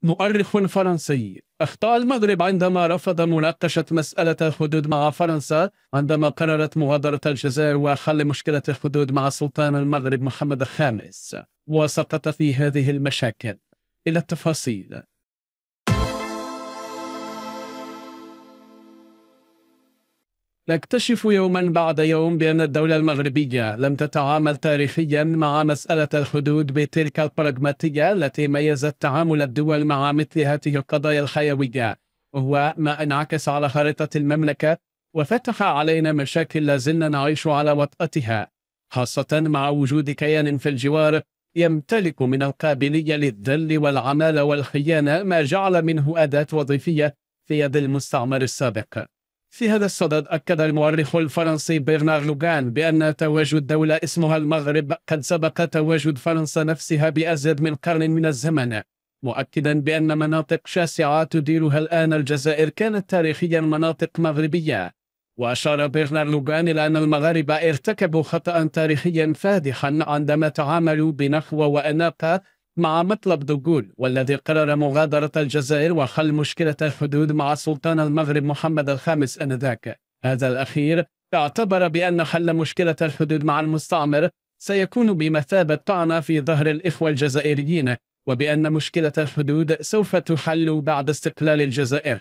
مؤرخ فرنسي: أخطأ المغرب عندما رفض مناقشة مسألة الحدود مع فرنسا عندما قررت مغادرة الجزائر وحل مشكلة الحدود مع سلطان المغرب محمد الخامس، وسقط في هذه المشاكل. إلى التفاصيل. نكتشف يوما بعد يوم بأن الدولة المغربية لم تتعامل تاريخيا مع مسألة الحدود بتلك البراغماتية التي ميزت تعامل الدول مع مثل هذه القضايا الحيوية، وهو ما انعكس على خارطة المملكة وفتح علينا مشاكل لازلنا نعيش على وطأتها، خاصة مع وجود كيان في الجوار يمتلك من القابلية للذل والعمالة والخيانة ما جعل منه أداة وظيفية في يد المستعمر السابق. في هذا الصدد أكد المؤرخ الفرنسي برنار لوغان بأن تواجد دولة اسمها المغرب قد سبق تواجد فرنسا نفسها بأزيد من قرن من الزمن، مؤكدا بأن مناطق شاسعة تديرها الآن الجزائر كانت تاريخيا مناطق مغربية. وأشار برنار لوغان إلى أن المغاربة ارتكبوا خطأ تاريخيا فادحا عندما تعاملوا بنخوة وأناقة مع مطلب دوغول، والذي قرر مغادرة الجزائر وحل مشكلة الحدود مع سلطان المغرب محمد الخامس آنذاك. هذا الأخير اعتبر بأن حل مشكلة الحدود مع المستعمر سيكون بمثابة طعنة في ظهر الإخوة الجزائريين، وبأن مشكلة الحدود سوف تحل بعد استقلال الجزائر.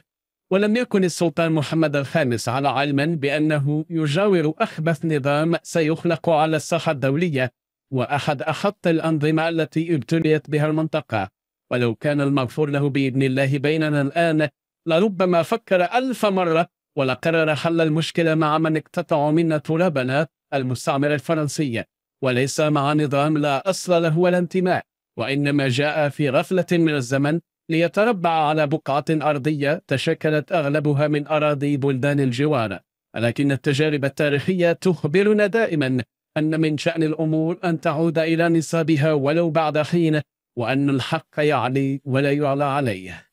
ولم يكن السلطان محمد الخامس على علم بأنه يجاور أخبث نظام سيخلق على الساحة الدولية وأحد أخط الأنظمة التي ابتليت بها المنطقة. ولو كان المغفور له بإذن الله بيننا الآن لربما فكر 1000 مرة ولقرر حل المشكلة مع من اقتطع منا ترابنا، المستعمر الفرنسي، وليس مع نظام لا أصل له ولا انتماء، وإنما جاء في غفلة من الزمن ليتربع على بقعة أرضية تشكلت أغلبها من أراضي بلدان الجوار. ولكن التجارب التاريخية تخبرنا دائما أن من شأن الأمور أن تعود إلى نصابها ولو بعد حين، وأن الحق يعلي ولا يعلى عليه.